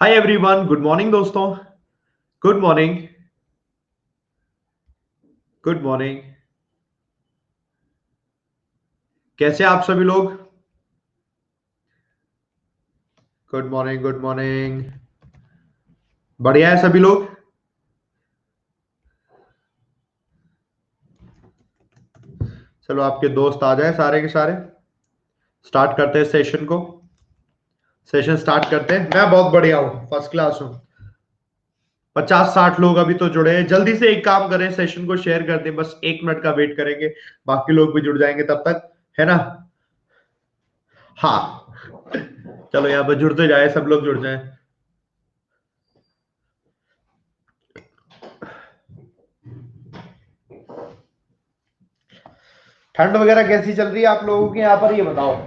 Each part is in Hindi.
हाय एवरीवन, गुड मॉर्निंग दोस्तों। Good morning. Good morning. कैसे हैं आप सभी लोग? Good morning, good morning. बढ़िया है सभी लोग। चलो आपके दोस्त आ जाए सारे के सारे। स्टार्ट करते हैं सेशन को। सेशन स्टार्ट करते हैं। मैं बहुत बढ़िया हूँ, फर्स्ट क्लास हूँ। 50-60 लोग अभी तो जुड़े हैं। जल्दी से एक काम करें, सेशन को शेयर कर दें। बस 1 मिनट का वेट करेंगे, बाकी लोग भी जुड़ जाएंगे तब तक, है ना? हाँ, चलो यहाँ पर जुड़ते जाए, सब लोग जुड़ जाए। ठंड वगैरह कैसी चल रही है आप लोगों के यहाँ पर, ये बताओ।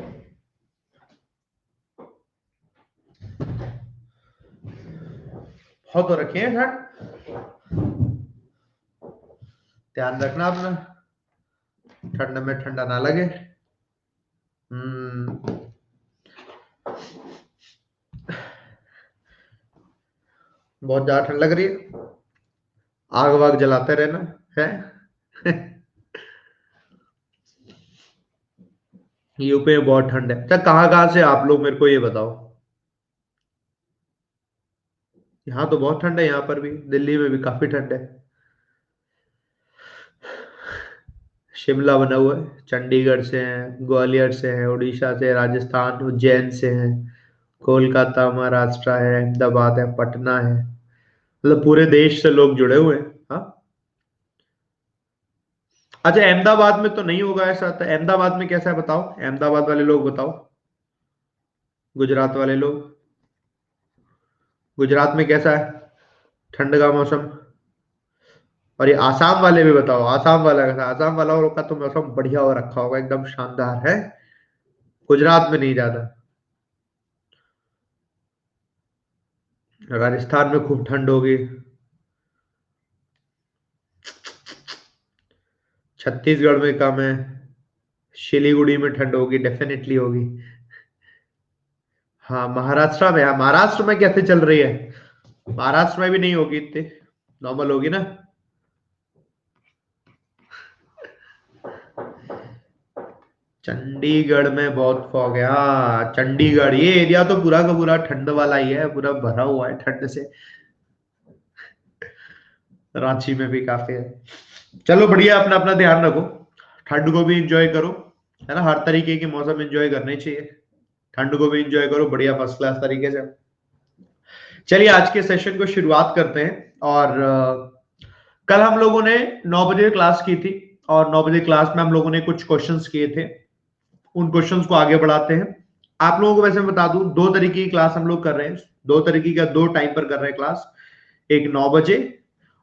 बहुत तो रखी है ठंड। ध्यान रखना अपना, ठंड में ठंडा ना लगे। हम्म। बहुत ज्यादा ठंड लग रही है। आग वाग जलाते रहना है। यूपी में बहुत ठंड है। अच्छा, कहाँ कहाँ से आप लोग, मेरे को ये बताओ। यहाँ तो बहुत ठंड है, यहाँ पर भी, दिल्ली में भी काफी ठंड है। शिमला बना हुआ है, चंडीगढ़ से हैं, ग्वालियर से हैं, उड़ीसा से, राजस्थान, उज्जैन से हैं, कोलकाता महाराष्ट्र है, अहमदाबाद है, पटना है। मतलब पूरे देश से लोग जुड़े हुए हैं। हाँ। अच्छा, अहमदाबाद में तो नहीं होगा ऐसा, तो अहमदाबाद में कैसा है बताओ, अहमदाबाद वाले लोग बताओ। गुजरात वाले लोग, गुजरात में कैसा है ठंड का मौसम? और ये आसाम वाले भी बताओ, आसाम वाला कैसा? आसाम वाला का तो मौसम बढ़िया हो रखा होगा, एकदम शानदार है। गुजरात में नहीं ज्यादा। राजस्थान में खूब ठंड होगी। छत्तीसगढ़ में कम है। शिलीगुड़ी में ठंड होगी, डेफिनेटली होगी। हाँ, महाराष्ट्र में, हाँ महाराष्ट्र में कैसे चल रही है? महाराष्ट्र में भी नहीं होगी इतनी, नॉर्मल होगी ना। चंडीगढ़ में बहुत फॉग है, हाँ चंडीगढ़ ये एरिया तो पूरा का पूरा ठंड वाला ही है, पूरा भरा हुआ है ठंड से। रांची में भी काफी है। चलो बढ़िया, अपना अपना ध्यान रखो। ठंड को भी इंजॉय करो, है ना? हर तरीके के मौसम इंजॉय करने चाहिए। ठंड को भी इंजॉय करो बढ़िया, फर्स्ट क्लास तरीके से। चलिए आज के सेशन को शुरुआत करते हैं। और कल हम लोगों ने 9 बजे क्लास की थी, और 9 बजे क्लास में हम लोगों ने कुछ क्वेश्चंस किए थे। उन क्वेश्चंस को आगे बढ़ाते हैं। आप लोगों को वैसे मैं बता दूं, 2 तरीके की क्लास हम लोग कर रहे हैं। 2 तरीके का, 2 टाइम पर कर रहे हैं क्लास। एक 9 बजे,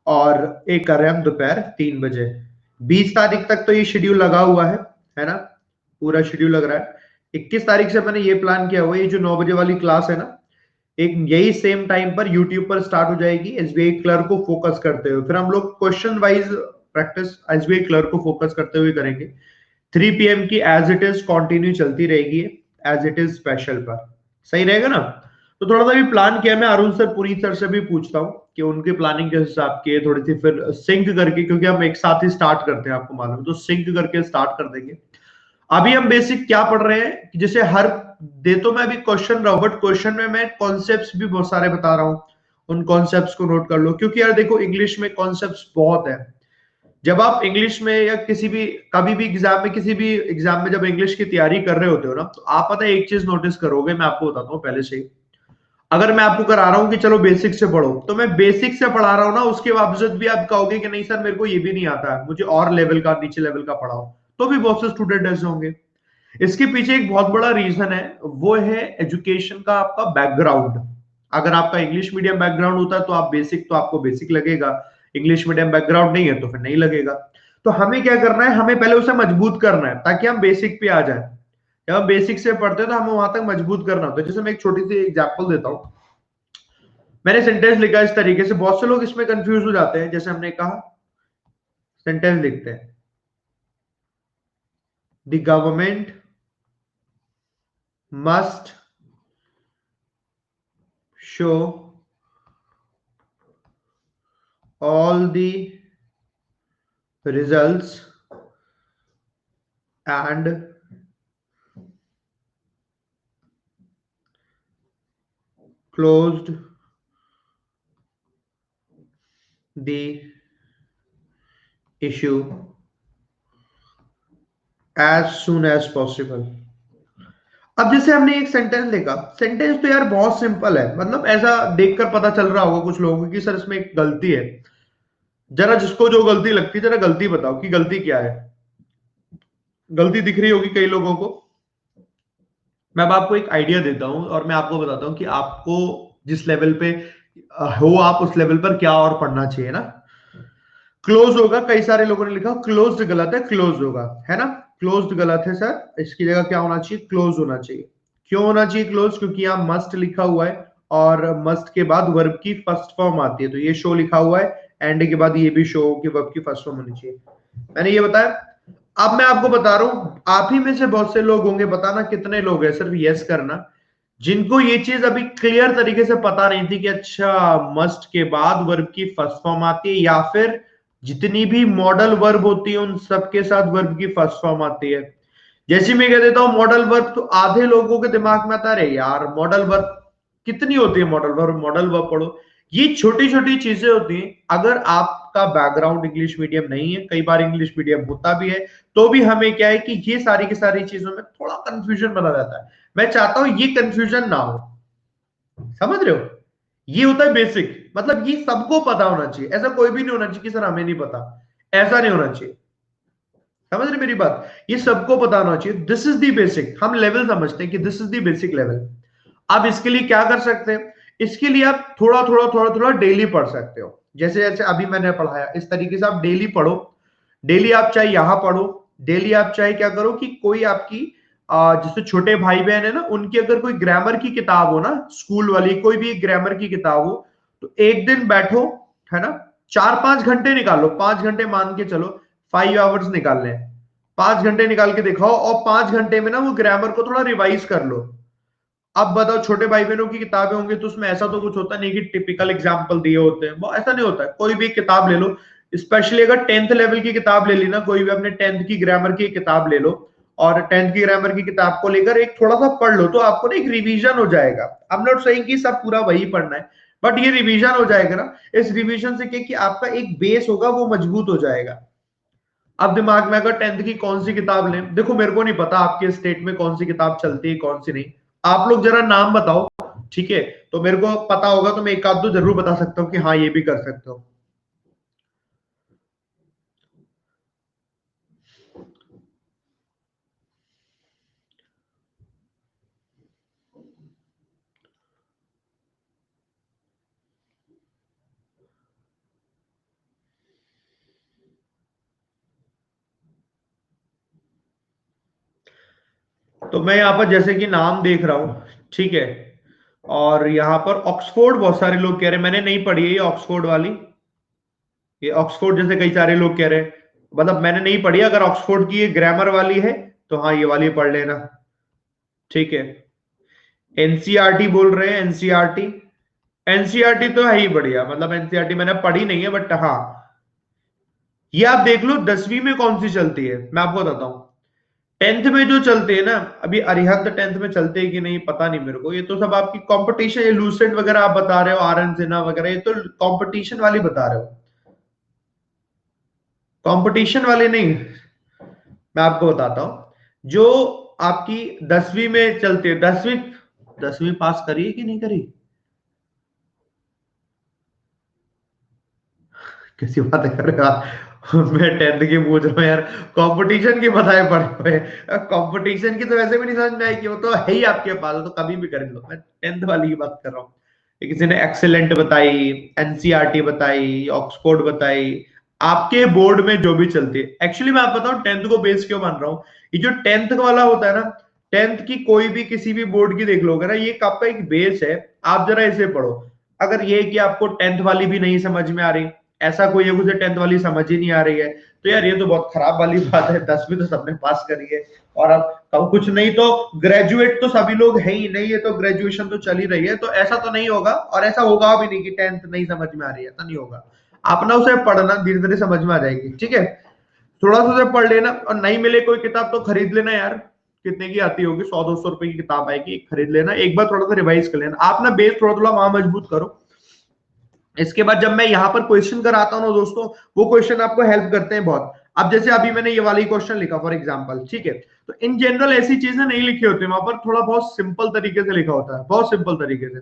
और एक कर रहे हैं हम दोपहर 3 बजे। 20 तारीख तक तो ये शेड्यूल लगा हुआ है ना? पूरा शेड्यूल लग रहा है। 21 तारीख से मैंने ये प्लान किया हुआ है, ये जो 9 बजे वाली क्लास है ना, एक यही सेम टाइम पर यूट्यूब पर स्टार्ट हो जाएगी, एसबीआई क्लर्क को फोकस करते हुए। फिर हम लोग question wise practice SBI clerk को फोकस करते हुए करेंगे। 3 PM की एज इट इज कंटिन्यू चलती रहेगी, एज इट इज स्पेशल पर। सही रहेगा ना? तो थोड़ा सा भी प्लान किया, मैं अरुण सर पुरी सर से भी पूछता हूँ कि उनके प्लानिंग के हिसाब की है, थोड़ी सी फिर सिंक करके, क्योंकि हम एक साथ ही स्टार्ट करते हैं आपको मालूम है, तो सिंक करके स्टार्ट कर देंगे। अभी हम बेसिक क्या पढ़ रहे हैं कि जैसे हर दे तो मैं अभी क्वेश्चन रहा हूं, बट क्वेश्चन में मैं कॉन्सेप्ट्स भी बहुत सारे बता रहा हूं। उन कॉन्सेप्ट्स को नोट कर लो, क्योंकि यार देखो, इंग्लिश में कॉन्सेप्ट्स बहुत है। जब आप इंग्लिश में या किसी भी, कभी भी एग्जाम में, किसी भी एग्जाम में जब इंग्लिश की तैयारी कर रहे होते हो ना, तो आप पता है एक चीज नोटिस करोगे, मैं आपको बताता हूँ पहले से ही। अगर मैं आपको करा रहा हूं कि चलो बेसिक से पढ़ो, तो मैं बेसिक से पढ़ा रहा हूं ना, उसके बावजूद भी आप कहोगे कि नहीं सर मेरे को ये भी नहीं आता है, मुझे और लेवल का, नीचे लेवल का पढ़ाओ। तो भी बहुत से स्टूडेंट ऐसे होंगे। इसके पीछे एक बहुत बड़ा रीजन है, वो है एजुकेशन का आपका बैकग्राउंड। अगर आपका इंग्लिश मीडियम बैकग्राउंड होता है तो आप बेसिक, तो आपको बेसिक लगेगा। इंग्लिश मीडियम बैकग्राउंड नहीं है तो फिर नहीं लगेगा। तो हमें क्या करना है, हमें पहले उसे मजबूत करना है, ताकि हम बेसिक पे आ जाए। जब हम बेसिक से पढ़ते हैं तो हमें वहां तक मजबूत करना होता है। जैसे मैं एक छोटी सी एग्जाम्पल देता हूँ। मैंने सेंटेंस लिखा इस तरीके से, बहुत से लोग इसमें कंफ्यूज हो जाते हैं। जैसे हमने कहा, सेंटेंस लिखते हैं, the government must show all the results and closed the issue as soon as possible। अब जैसे हमने एक सेंटेंस देखा, सेंटेंस तो यार बहुत सिंपल है, मतलब ऐसा देखकर पता चल रहा होगा कुछ लोगों को कि सर इसमें एक गलती है। जरा जिसको जो गलती लगती है जरा गलती बताओ कि गलती क्या है। गलती दिख रही होगी कई लोगों को। मैं अब आपको एक आइडिया देता हूं और मैं आपको बताता हूं कि आपको जिस लेवल पे हो आप उस लेवल पर क्या और पढ़ना चाहिए ना। क्लोज होगा, कई सारे लोगों ने लिखा क्लोज्ड गलत है, क्लोज होगा, है ना। क्लोज्ड गलत है सर, इसकी जगह क्या होना चाहिए, क्लोज होना चाहिए। क्यों होना चाहिए क्लोज, क्योंकि यहाँ मस्ट लिखा हुआ है और मस्ट के बाद वर्ब की फर्स्ट फॉर्म आती है, तो ये शो लिखा हुआ है, एंड के बाद ये भी शो की वर्ब की फर्स्ट फॉर्म होनी चाहिए। मैंने ये बताया। अब मैं आपको बता रहा हूं, आप ही में से बहुत से लोग होंगे, बताना कितने लोग हैं, सिर्फ यस करना, जिनको ये चीज अभी क्लियर तरीके से पता नहीं थी कि अच्छा मस्ट के बाद वर्ब की फर्स्ट फॉर्म आती है, या फिर जितनी भी मॉडल वर्ब होती है उन सबके साथ वर्ब की फर्स्ट फॉर्म आती है। जैसे मैं कह देता हूं मॉडल वर्ब, तो आधे लोगों के दिमाग में आता है यार मॉडल वर्ब कितनी होती है, मॉडल वर्ब पढ़ो। ये छोटी छोटी चीजें होती हैं। अगर आपका बैकग्राउंड इंग्लिश मीडियम नहीं है, कई बार इंग्लिश मीडियम होता भी है, तो भी हमें क्या है कि ये सारी की सारी चीजों में थोड़ा कंफ्यूजन बना रहता है। मैं चाहता हूं ये कंफ्यूजन ना हो, समझ रहे हो। ये होता है बेसिक, मतलब ये सबको पता होना चाहिए, ऐसा कोई भी नहीं होना चाहिए कि सर हमें नहीं पता, ऐसा नहीं होना चाहिए। समझ रहे मेरी बात, ये सबको पता होना चाहिए। दिस इज दी बेसिक, हम लेवल समझते हैं कि this is the basic level. आप इसके लिए क्या कर सकते हैं, इसके लिए आप थोड़ा डेली पढ़ सकते हो। जैसे जैसे अभी मैंने पढ़ाया इस तरीके से आप डेली पढ़ो। डेली आप चाहे यहां पढ़ो, डेली आप चाहे क्या करो कि कोई आपकी जैसे छोटे भाई बहन है ना, उनकी अगर कोई ग्रामर की किताब हो ना, स्कूल वाली कोई भी ग्रामर की किताब हो, तो एक दिन बैठो, है ना, 4-5 घंटे निकालो, 5 घंटे मान के चलो, 5 आवर्स निकालने हैं, 5 घंटे निकाल के दिखाओ और 5 घंटे में ना वो ग्रामर को थोड़ा रिवाइज कर लो। अब बताओ छोटे भाई बहनों की किताबें होंगी तो उसमें ऐसा तो कुछ होता नहीं कि टिपिकल एग्जाम्पल दिए होते हैं, वो ऐसा नहीं होता है। कोई भी किताब ले लो, स्पेशली अगर 10th लेवल की किताब ले ली ना, कोई भी अपने 10th की ग्रामर की किताब ले लो और 10th की ग्रामर की किताब को लेकर एक थोड़ा सा पढ़ लो, तो आपको ना एक रिवीजन हो जाएगा। आई एम नॉट सेइंग कि सब पूरा वही पढ़ना है, बट ये रिवीजन हो जाएगा ना। इस रिवीजन से क्या कि आपका एक बेस होगा वो मजबूत हो जाएगा। अब दिमाग में अगर 10th की कौन सी किताब लें, देखो मेरे को नहीं पता आपके स्टेट में कौन सी किताब चलती है कौन सी नहीं, आप लोग जरा नाम बताओ, ठीक है, तो मेरे को पता होगा तो मैं एक आध दो जरूर बता सकता हूँ कि हाँ ये भी कर सकते हो। तो मैं यहाँ पर जैसे कि नाम देख रहा हूँ, ठीक है, और यहाँ पर ऑक्सफोर्ड बहुत सारे लोग कह रहे हैं, मैंने नहीं पढ़ी है ये ऑक्सफोर्ड वाली, ये ऑक्सफोर्ड जैसे कई सारे लोग कह रहे हैं, मतलब मैंने नहीं पढ़ी। अगर ऑक्सफोर्ड की ये ग्रामर वाली है तो हाँ ये वाली पढ़ लेना, ठीक है। एनसीईआरटी बोल रहे हैं, एनसीईआरटी, एनसीईआरटी तो है ही बढ़िया, मतलब एनसीईआरटी मैंने पढ़ी नहीं है, बट हाँ ये आप देख लो 10वीं में कौन सी चलती है, मैं आपको बताता हूँ। 10th में जो चलते हैं ना, अभी अरिहंत 10th में चलते हैं कि नहीं पता नहीं मेरे को, ये तो सब आपकी कंपटीशन, ये लूसेंट वगैरह आप बता रहे हो, आरएन सिन्हा वगैरह, ये तो कंपटीशन वाली बता रहे हो, कंपटीशन वाले नहीं। मैं आपको बताता हूं जो आपकी 10वीं में चलती है, 10वीं, 10वीं पास करी है कि नहीं करी, कैसी बात कर रहे हो आप? मैं 10th की पूछ रहा हूँ यार, कंपटीशन की बताए पड़े हुए, कंपटीशन की तो वैसे भी नहीं समझ में आएगी, वो तो है ही आपके पास, तो कभी भी कर लो। मैं 10th वाली की बात कर रहा हूँ। किसी ने एक्सेलेंट बताई, एनसीईआरटी बताई, ऑक्सफोर्ड बताई, आपके बोर्ड में जो भी चलती है। एक्चुअली मैं आप बताऊं 10th को बेस क्यों मान रहा हूँ, ये जो 10th वाला होता है ना, 10th की कोई भी किसी भी बोर्ड की देख लोगे ना, ये आपका एक बेस है। आप जरा इसे पढ़ो। अगर ये कि आपको 10th वाली भी नहीं समझ में आ रही, ऐसा कोई है उसे 10th वाली समझ ही नहीं आ रही है, तो यार ये तो बहुत खराब वाली बात है। 10वीं तो सबने पास करी है, और अब कुछ नहीं तो ग्रेजुएट तो सभी लोग है ही नहीं, है तो ग्रेजुएशन तो चल ही रही है, तो ऐसा तो नहीं होगा और ऐसा होगा भी नहीं कि 10th नहीं समझ में आ रही है, ऐसा नहीं होगा। अपना उसे पढ़ना धीरे धीरे समझ में आ जाएगी, ठीक है। थोड़ा सा उसे पढ़ लेना और नहीं मिले कोई किताब तो खरीद लेना यार, कितने की आती होगी, 100-200 रुपए की किताब आएगी, खरीद लेना, एक बार थोड़ा सा रिवाइज कर लेना, आप ना बेस थोड़ा थोड़ा वहां मजबूत करो। इसके बाद जब मैं यहाँ पर क्वेश्चन कराता हूँ ना दोस्तों, वो क्वेश्चन आपको हेल्प करते हैं बहुत। अब जैसे अभी मैंने ये वाली क्वेश्चन लिखा फॉर एग्जांपल, ठीक है, तो इन जनरल ऐसी चीजें नहीं लिखी होती, वहां पर थोड़ा बहुत सिंपल तरीके से लिखा होता है, बहुत सिंपल तरीके से।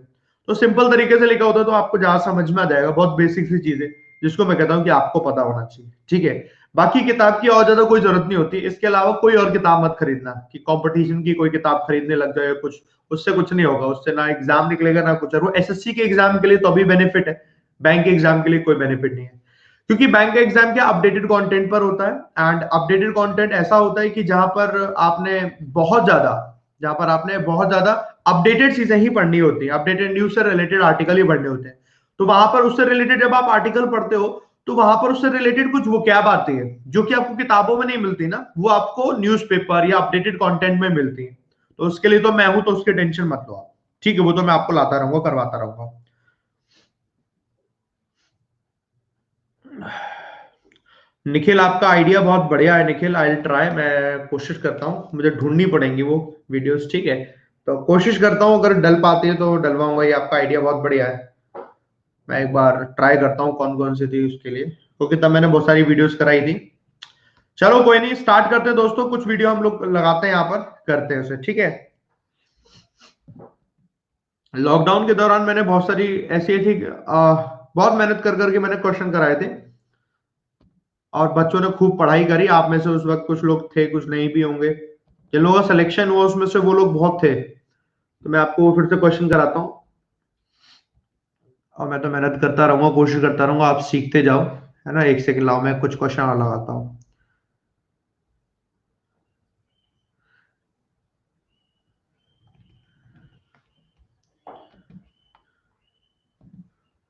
तो सिंपल तरीके से लिखा होता है तो आपको ज्यादा समझ में आ जाएगा, बहुत बेसिक सी चीजें जिसको मैं कहता हूँ कि आपको पता होना चाहिए, ठीक है। बाकी किताब की और ज्यादा कोई जरूरत नहीं होती, इसके अलावा कोई और किताब मत खरीदना कि कंपटीशन की कोई किताब खरीदने लग जाए कुछ, उससे कुछ नहीं होगा, उससे ना एग्जाम निकलेगा ना कुछ, और वो एसएससी के एग्जाम के लिए तो अभी बेनिफिट है, बैंक के एग्जाम के लिए कोई बेनिफिट नहीं है। क्योंकि बैंक का एग्जाम क्या अपडेटेड कंटेंट पर होता है, एंड अपडेटेड कंटेंट ऐसा होता है कि बहुत ज्यादा जहां पर आपने बहुत ज्यादा अपडेटेड चीजें ही पढ़नी होती है, अपडेटेड न्यूज से रिलेटेड आर्टिकल ही पढ़ने होते हैं। तो वहां पर उससे रिलेटेड जब आप आर्टिकल पढ़ते हो तो वहां पर उससे रिलेटेड कुछ वोकैब आती है जो कि आपको किताबों में नहीं मिलती ना, वो आपको न्यूज़पेपर या अपडेटेड कंटेंट में मिलती है। तो उसके लिए तो मैं हूं, तो उसकी टेंशन मत लो आप, ठीक है, वो तो मैं आपको लाता रहूंगा, करवाता रहूंगा। निखिल आपका आइडिया बहुत बढ़िया है निखिल, आई विल ट्राई, मैं कोशिश करता हूँ, मुझे ढूंढनी पड़ेंगी वो वीडियोस, ठीक है। तो कोशिश करता हूँ, अगर डल पाती है तो डलवाऊंगा, ये आपका आइडिया बहुत बढ़िया है। मैं एक बार ट्राई करता हूँ कौन कौन सी थी उसके लिए, क्योंकि तब मैंने बहुत सारी वीडियोस कराई थी। चलो कोई नहीं, स्टार्ट करते हैं दोस्तों, कुछ वीडियो हम लोग लगाते हैं यहाँ पर, करते हैं उसे, ठीक है। लॉकडाउन के दौरान मैंने बहुत सारी ऐसी ऐसी बहुत मेहनत कर करके मैंने क्वेश्चन कराए थे, और बच्चों ने खूब पढ़ाई करी, आप में से उस वक्त कुछ लोग थे, कुछ नहीं भी होंगे, जिन लोगों का सिलेक्शन हुआ उसमें से वो लोग बहुत थे। तो मैं आपको फिर से क्वेश्चन कराता हूँ, और मैं तो मेहनत करता रहूंगा, कोशिश करता रहूंगा, आप सीखते जाओ, है ना। एक सेकंड लाओ, मैं कुछ क्वेश्चन और लगाता हूँ।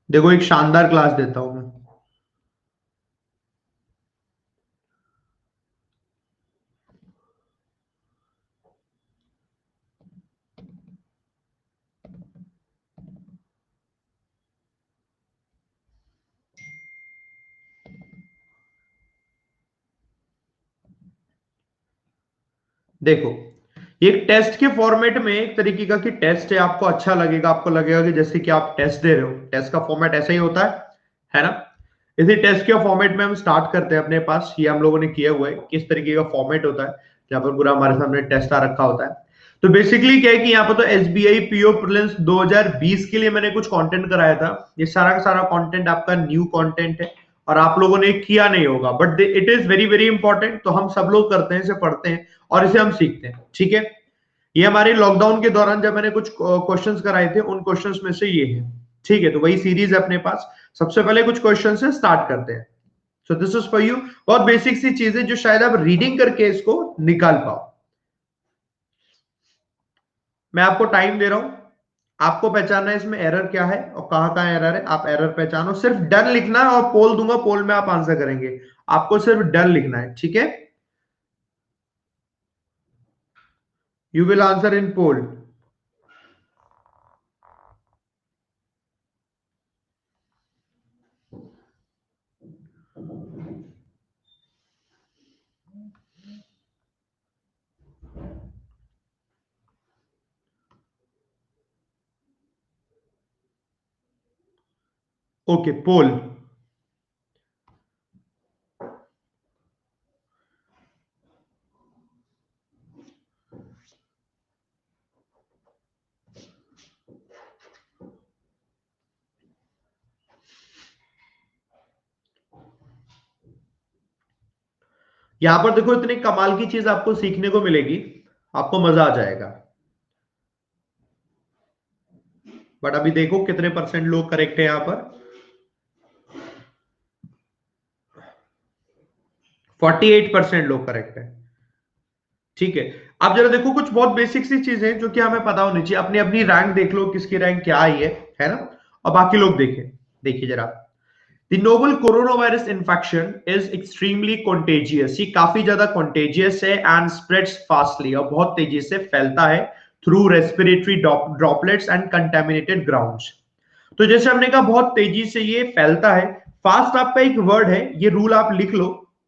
देखो एक शानदार क्लास देता हूँ मैं। देखो ये एक टेस्ट के फॉर्मेट में, एक तरीके का कि टेस्ट है, आपको अच्छा लगेगा, आपको लगेगा कि जैसे कि आप टेस्ट दे रहे हो, टेस्ट का फॉर्मेट ऐसा ही होता है ना। इसी टेस्ट के फॉर्मेट में हम स्टार्ट करते हैं, अपने पास ये हम लोगों ने किया हुआ है, किस तरीके का फॉर्मेट होता है, जहां पर पूरा हमारे सामने टेस्ट आ रखा होता है। तो बेसिकली क्या है कि यहाँ पर तो एसबीआई पीओ प्रीलिम्स 2020 के लिए मैंने कुछ कंटेंट कराया था, ये सारा का सारा कंटेंट आपका न्यू कंटेंट है, और आप लोगों ने किया नहीं होगा, but it is very very important, तो हम सब लोग करते हैं, इसे पढ़ते हैं और इसे हम सीखते हैं, ठीक है। ये हमारे लॉकडाउन के दौरान जब मैंने कुछ क्वेश्चंस कराए थे, उन क्वेश्चंस में से ये है, ठीक है। तो वही सीरीज है अपने पास, सबसे पहले कुछ क्वेश्चन से स्टार्ट करते हैं। So this is for you, बहुत बेसिक सी चीजें जो शायद आप रीडिंग करके इसको निकाल पाओ। मैं आपको टाइम दे रहा हूं, आपको पहचानना है इसमें एरर क्या है और कहां कहां एरर है, आप एरर पहचानो, सिर्फ डन लिखना है, और पोल दूंगा, पोल में आप आंसर करेंगे, आपको सिर्फ डन लिखना है, ठीक है। You will answer in poll. Okay poll. यहां पर देखो इतनी कमाल की चीज आपको सीखने को मिलेगी, आपको मजा आ जाएगा। बट अभी देखो कितने परसेंट लोग करेक्ट है, यहां पर 48% लोग करेक्ट है, ठीक है। अब जरा देखो कुछ बहुत बेसिक सी चीजें जो कि हमें पता होनी चाहिए, अपनी अपनी रैंक देख लो, किसकी रैंक क्या आई है ना। और बाकी लोग देखें, देखिए जरा, the novel corona virus infection is extremely contagious, ये काफी ज्यादा कॉन्टेजियस है एंड स्प्रेड्स फास्टली, और बहुत तेजी से फैलता है through respiratory droplets and contaminated grounds. तो जैसे हमने कहा बहुत तेजी से ये फैलता है। फास्ट आपका एक वर्ड है, ये रूल आप लिख लो,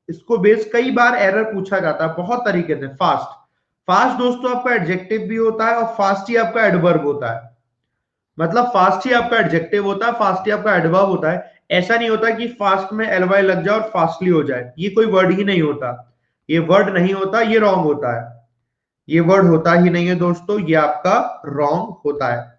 इसको बेस कई बार एरर पूछा जाता है बहुत तरीके से। फास्ट, फास्ट दोस्तों आपका एडजेक्टिव भी होता है और फास्ट ही आपका एडवर्ब होता है। मतलब फास्ट ही आपका एडजेक्टिव होता है, फास्ट ही आपका एडवर्ब होता है। ऐसा नहीं होता कि फास्ट में एलवाई लग जाए और फास्टली हो जाए, ये कोई वर्ड ही नहीं होता, ये वर्ड नहीं होता, ये रॉन्ग होता है, ये वर्ड होता ही नहीं है दोस्तों, ये आपका रॉन्ग होता है।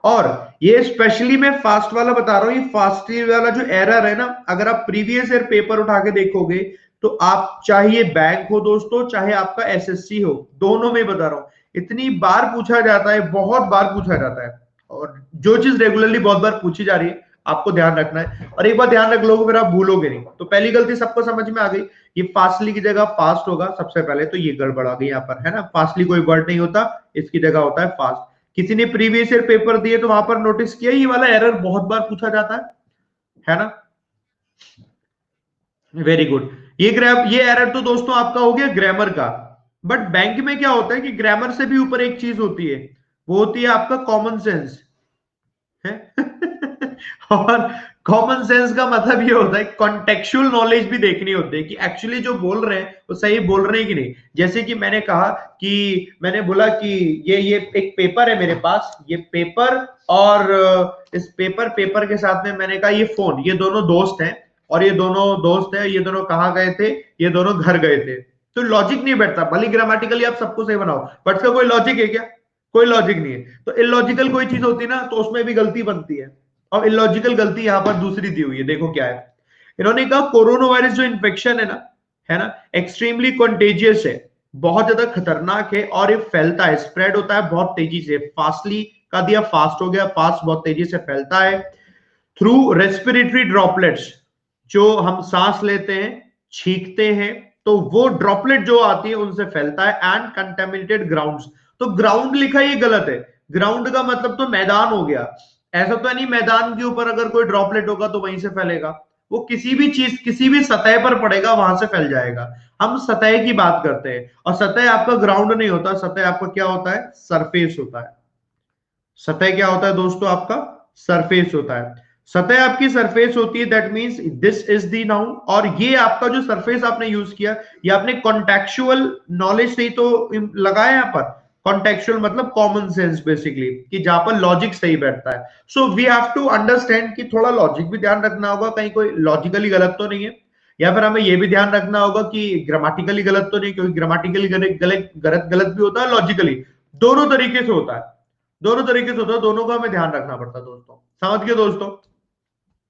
और ये स्पेशली मैं फास्ट वाला बता रहा हूं, ये फास्टली वाला जो एरर है ना, अगर आप प्रीवियस ईयर पेपर उठा के देखोगे तो आप, चाहे ये बैंक हो दोस्तों, चाहे आपका एसएससी हो, दोनों में बता रहा हूं, इतनी बार पूछा जाता है, बहुत बार पूछा जाता है। और जो चीज रेगुलरली बहुत बार पूछी जा रही है, आपको ध्यान रखना है। और एक बार ध्यान रख लोगे फिर आप भूलोगे नहीं। तो पहली गलती सबको समझ में आ गई, ये फास्टली की जगह फास्ट होगा सबसे पहले, तो ये गड़बड़ आ गई यहाँ पर, है ना। फास्टली कोई वर्ड नहीं होता, इसकी जगह होता है फास्ट। किसी ने प्रीवियस ईयर पेपर दिए तो वहां पर नोटिस किया ये वाला एरर बहुत बार पूछा जाता है ना। Very good. ये एरर तो दोस्तों आपका हो गया ग्रामर का। बट बैंक में क्या होता है कि ग्रामर से भी ऊपर एक चीज होती है, वो होती है आपका कॉमन सेंस है। और कॉमन सेंस का मतलब ये होता है कॉन्टेक्चुअल नॉलेज भी देखनी होती है कि एक्चुअली जो बोल रहे हैं वो सही बोल रहे हैं कि नहीं। जैसे कि मैंने कहा कि मैंने बोला कि ये एक पेपर है मेरे पास, ये पेपर, और इस पेपर के साथ में मैंने कहा ये फोन, ये दोनों दोस्त हैं, और ये दोनों दोस्त हैं, ये दोनों कहाँ गए थे, ये दोनों घर गए थे। तो लॉजिक नहीं बैठता, भले ग्रामेटिकली आप सबको सही बनाओ, बट इसका कोई लॉजिक है क्या? कोई लॉजिक नहीं है। तो इलॉजिकल कोई चीज होती है ना, तो उसमें भी गलती बनती है। और इलॉजिकल गलती यहां पर दूसरी दी हुई है, देखो क्या है। इन्होंने कहा कोरोना वायरस जो इन्फेक्शन है ना, एक्सट्रीमली कॉन्टेजियस है, बहुत ज्यादा खतरनाक है, और ये फैलता है, स्प्रेड होता है बहुत तेजी से। फास्टली का दिया, फास्ट हो गया, फास्ट बहुत तेजी से फैलता है थ्रू रेस्पिरेटरी ड्रॉपलेट्स, जो हम सांस लेते हैं, छींकते हैं, तो वो ड्रॉपलेट जो आती है उनसे फैलता है। एंड कंटेमिनेटेड ग्राउंड्स, तो ग्राउंड लिखा ये गलत है, ग्राउंड का मतलब तो मैदान हो गया। ऐसा तो नहीं मैदान के ऊपर अगर कोई ड्रॉपलेट होगा तो वहीं से फैलेगा, वो किसी भी चीज, किसी भी सतह पर पड़ेगा वहां से फैल जाएगा। हम सतह की बात करते हैं, और सतह आपका ग्राउंड नहीं होता, सतह आपका क्या होता है, सरफेस होता है। सतह क्या होता है दोस्तों आपका, सरफेस होता है। सतह आपकी सरफेस होती है, that means this is the noun. और ये आपका जो सरफेस आपने यूज किया, ये आपने कॉन्टेक्चुअल नॉलेज से ही तो लगाया यहाँ पर। कॉन्टेक्चुअल मतलब कॉमन सेंस बेसिकली, कि जहां पर लॉजिक सही बैठता है। So we have to understand कि थोड़ा लॉजिक भी ध्यान रखना होगा, कहीं कोई लॉजिकली गलत तो नहीं है, या फिर हमें यह भी ध्यान रखना होगा कि ग्रामेटिकली गलत तो नहीं, क्योंकि ग्रामेटिकली गलत गलत गलत भी होता है, लॉजिकली दोनों तरीके से होता है, दोनों तरीके से होता है, दोनों का हमें ध्यान रखना पड़ता है दोस्तों। समझ गए दोस्तों?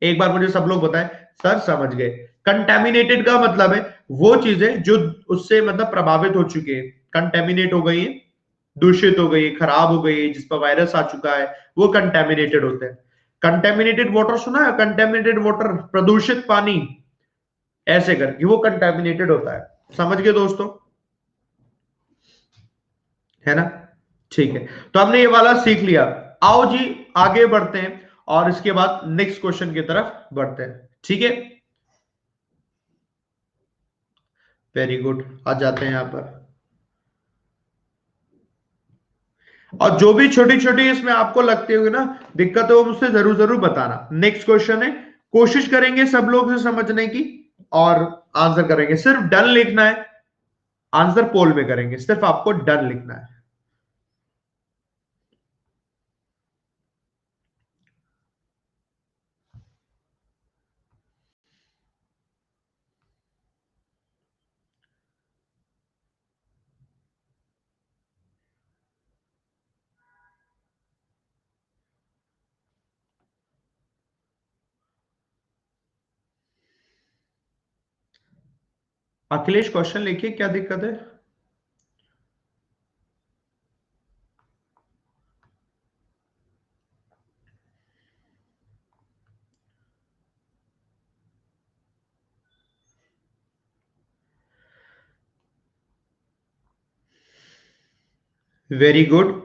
एक बार मुझे सब लोग बताएं, सर समझ गए। कंटेमिनेटेड का मतलब है वो चीजें जो उससे मतलब प्रभावित हो चुके हैं, कंटेमिनेट हो गई है, दूषित हो गई है, खराब हो गई है, जिस पर वायरस आ चुका है, वो कंटेमिनेटेड होते हैं। कंटेमिनेटेड वाटर सुना है? कंटेमिनेटेड वाटर, प्रदूषित पानी, ऐसे करके वो कंटेमिनेटेड होता है। समझ गए दोस्तों? है ना? ठीक है, तो हमने ये वाला सीख लिया। आओ जी आगे बढ़ते हैं, और इसके बाद नेक्स्ट क्वेश्चन की तरफ बढ़ते हैं, ठीक है। वेरी गुड, आ जाते हैं यहां पर। और जो भी छोटी छोटी इसमें आपको लगती होगी ना दिक्कत, है वो मुझसे जरूर जरूर बताना। नेक्स्ट क्वेश्चन है, कोशिश करेंगे सब लोग से समझने की, और आंसर करेंगे। सिर्फ डन लिखना है, आंसर पोल में करेंगे, सिर्फ आपको डन लिखना है। अखिलेश क्वेश्चन लिखिए, क्या दिक्कत है? Very good.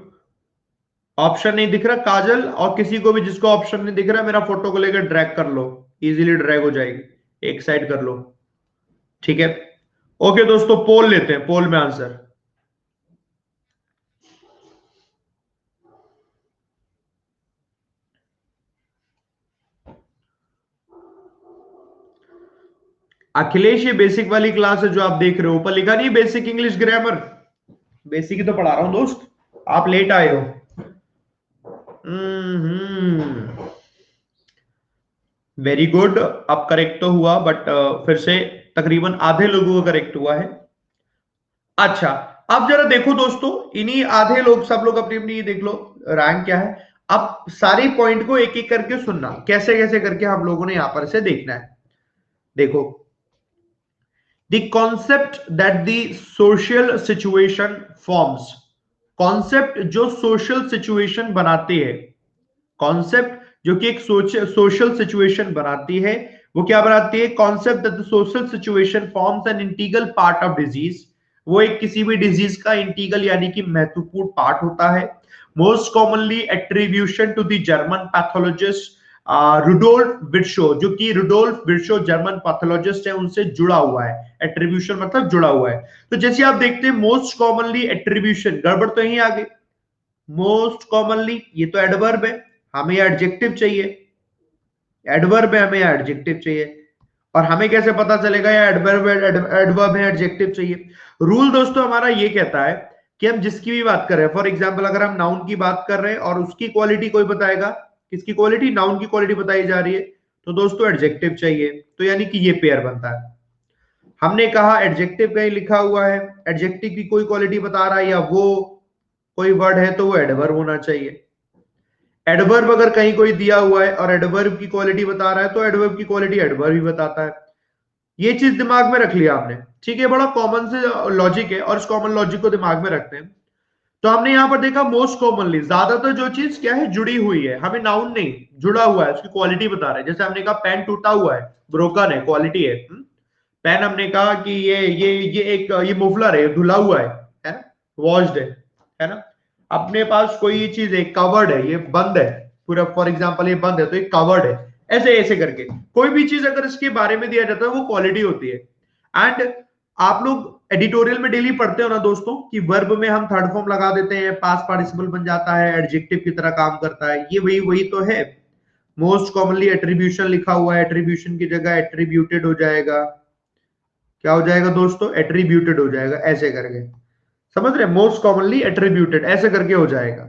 ऑप्शन नहीं दिख रहा काजल, और किसी को भी जिसको ऑप्शन नहीं दिख रहा, मेरा फोटो को लेकर ड्रैग कर लो, इजीली ड्रैग हो जाएगी, एक साइड कर लो, ठीक है। ओके दोस्तों, पोल लेते हैं, पोल में आंसर। अखिलेश, ये बेसिक वाली क्लास है जो आप देख रहे हो, ऊपर लिखा नहीं बेसिक इंग्लिश ग्रामर, बेसिक ही तो पढ़ा रहा हूं दोस्त, आप लेट आए हो। वेरी गुड, अब करेक्ट तो हुआ, बट फिर से तकरीबन आधे लोगों को करेक्ट हुआ है। अच्छा, अब जरा देखो दोस्तों, इन्हीं आधे लोग, सब लोग अपनी अपनी देख लो रैंक क्या है। अब सारी पॉइंट को एक एक करके सुनना, कैसे कैसे करके हम लोगों ने यहां पर से देखना है। देखो, the concept that the social situation forms, concept जो सोशल सिचुएशन बनाती है, कॉन्सेप्ट जो कि एक सोशल सिचुएशन बनाती है, वो क्या बनाती है? Concept that the social situation forms an integral part of disease, वो एक किसी भी डिजीज का इंटीग्रल यानी कि महत्वपूर्ण पार्ट होता है। Most commonly attribution to the German pathologist Rudolf Virchow, जो कि रुडोल्फ विर्शो जर्मन पैथोलॉजिस्ट है, उनसे जुड़ा हुआ है। एट्रीब्यूशन मतलब जुड़ा हुआ है। तो जैसे आप देखते हैं मोस्ट कॉमनली एट्रीब्यूशन, गड़बड़ तो यहीं आ गई। मोस्ट कॉमनली, ये तो एडवर्ब है, हमें एडजेक्टिव चाहिए, एडवर्ब है, हमें एडजेक्टिव चाहिए। और हमें कैसे पता चलेगा ये एडवर्ब एडवर्ब है, एडजेक्टिव चाहिए? रूल दोस्तों हमारा ये कहता है कि हम जिसकी भी बात कर रहे हैं, फॉर एग्जांपल अगर हम नाउन की बात कर रहे हैं और उसकी क्वालिटी कोई बताएगा, किसकी क्वालिटी? नाउन की क्वालिटी बताई जा रही है, तो दोस्तों एडजेक्टिव चाहिए, तो यानी कि ये पेयर बनता है। हमने कहा एडजेक्टिव कहीं लिखा हुआ है, एडजेक्टिव की कोई क्वालिटी बता रहा है या वो कोई वर्ड है, तो वो एडवर्ब होना चाहिए। एडवर्ब अगर कहीं कोई दिया हुआ है और एडवर्ब की क्वालिटी बता रहा है, तो एडवर्ब की क्वालिटी एडवर्ब ही बताता है। ये चीज दिमाग में रख लिया आपने, ठीक है? बड़ा कॉमन से लॉजिक है और इस कॉमन लॉजिक को दिमाग में रखते हैं। तो हमने यहां पर देखा मोस्ट कॉमनली, ज्यादातर जो चीज क्या है, जुड़ी हुई है, हमें नाउन नहीं, जुड़ा हुआ है, उसकी क्वालिटी बता रहे हैं। जैसे हमने कहा पेन टूटा हुआ है, ब्रोकन है, क्वालिटी है। पेन हमने कहा कि ये एक ये मुफलर है, धुला हुआ है ना, वॉश्ड है ना। अपने पास कोई ये चीज है, कवर्ड है, ये बंद है पूरा, फॉर एग्जांपल ये बंद है तो ये कवर्ड है। ऐसे ऐसे करके कोई भी चीज अगर इसके बारे में दिया जाता है, वो क्वालिटी होती है। एंड आप लोग एडिटोरियल में डेली पढ़ते हो ना दोस्तों, कि वर्ब में हम थर्ड फॉर्म लगा देते हैं, पास्ट पार्टिसिपल बन जाता है, एडजेक्टिव की तरह काम करता है, ये वही वही तो है। मोस्ट कॉमनली एट्रीब्यूशन लिखा हुआ है, एट्रीब्यूशन की जगह एट्रीब्यूटेड हो जाएगा। क्या हो जाएगा दोस्तों? एट्रीब्यूटेड हो जाएगा, ऐसे करके, समझ रहे? मोस्ट कॉमनली एट्रीब्यूटेड ऐसे करके हो जाएगा।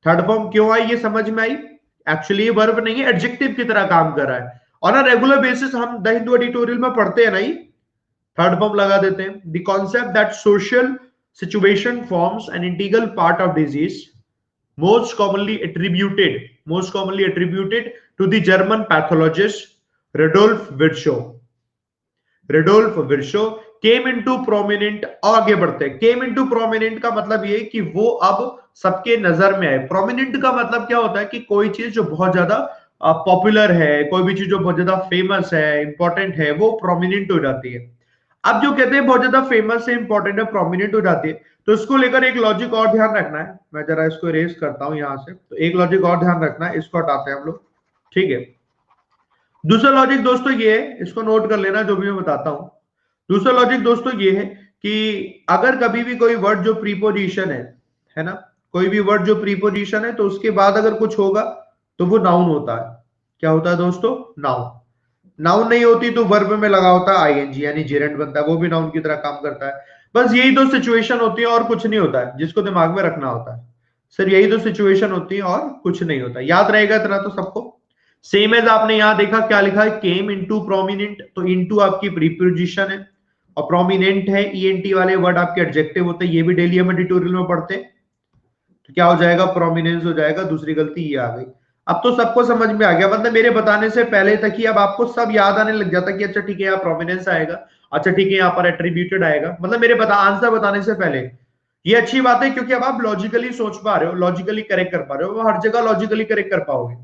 थर्ड फॉर्म क्यों आई, ये समझ में आई? एक्चुअली ये वर्ब नहीं है, एडजेक्टिव की तरह काम कर रहा है। और ना रेगुलर बेसिस हम द हिंदू एडिटोरियल में पढ़ते हैं, नहीं थर्ड फॉर्म लगा देते हैं। The concept that social situation forms an integral part of disease, most commonly attributed, most commonly attributed to the German pathologist Rudolf Virchow. Rudolf Virchow came into prominent, आगे बढ़ते हैं। came into prominent का मतलब ये कि वो अब सबके नजर में आए। prominent का मतलब क्या होता है कि कोई चीज जो बहुत ज्यादा पॉपुलर है, कोई भी चीज जो बहुत ज्यादा फेमस है, इंपॉर्टेंट है, वो प्रोमिनेंट हो जाती है। अब जो कहते हैं बहुत ज्यादा फेमस है, इंपॉर्टेंट है, प्रोमिनेंट हो जाती है, तो इसको लेकर एक लॉजिक और ध्यान रखना है। मैं जरा इसको इरेज करता हूं यहां से, तो एक लॉजिक और ध्यान रखना है, इसको हटाते हैं हम लोग, ठीक है। दूसरा लॉजिक दोस्तों ये है, इसको नोट कर लेना जो भी मैं बताता हूं। दूसरा लॉजिक दोस्तों ये है कि अगर कभी भी कोई वर्ड जो प्रीपोजिशन है ना, कोई भी वर्ड जो प्रीपोजिशन है, तो उसके बाद अगर कुछ होगा तो वो नाउन होता है। क्या होता है दोस्तों? नाउन। नाउन नहीं होती तो वर्ब में लगा होता है आईएनजी, यानी जेरेंट बनता है, वो भी नाउन की तरह काम करता है। बस यही दो सिचुएशन होती है और कुछ नहीं होता है, जिसको दिमाग में रखना होता है। सर यही दो सिचुएशन होती है और कुछ नहीं होता, याद रहेगा इतना तो सबको। सेम एज आपने यहां देखा क्या लिखा है, केम इनटू प्रोमिनेंट, तो इनटू आपकी प्रीपोजिशन है और प्रोमिनेंट है, ईएनटी वाले वर्ड आपके एडजेक्टिव होते हैं, ये भी डेली हम एडिटोरियल में पढ़ते हैं। तो क्या हो जाएगा? प्रोमिनेंस हो जाएगा। दूसरी गलती ये आ गई। अब तो सबको समझ में आ गया, मतलब मेरे बताने से पहले तक ही अब आपको सब याद आने लग जाता कि अच्छा ठीक है यहाँ प्रोमिनेंस आएगा, अच्छा ठीक है यहाँ पर एट्रीब्यूटेड आएगा, मतलब मेरे आंसर बताने से पहले। ये अच्छी बात है क्योंकि अब आप लॉजिकली सोच पा रहे हो, लॉजिकली करेक्ट कर पा रहे हो, वो हर जगह लॉजिकली करेक्ट कर पाओगे,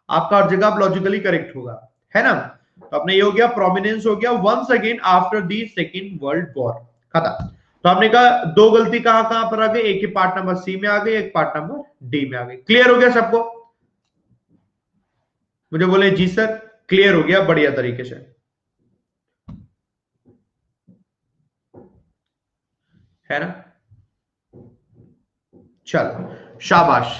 आपका हर जगह आप लॉजिकली करेक्ट होगा, है ना। तो अपने ये हो गया, प्रोमिनेंस हो गया once again after the second world war, खत्म। तो हमने कहा दो गलती कहां कहां पर आ गई, एक ही पार्ट नंबर सी में आ गई, एक पार्ट नंबर डी में आ गई। क्लियर हो गया सबको? मुझे बोले जी सर, क्लियर हो गया बढ़िया तरीके से, है ना? चलो शाबाश।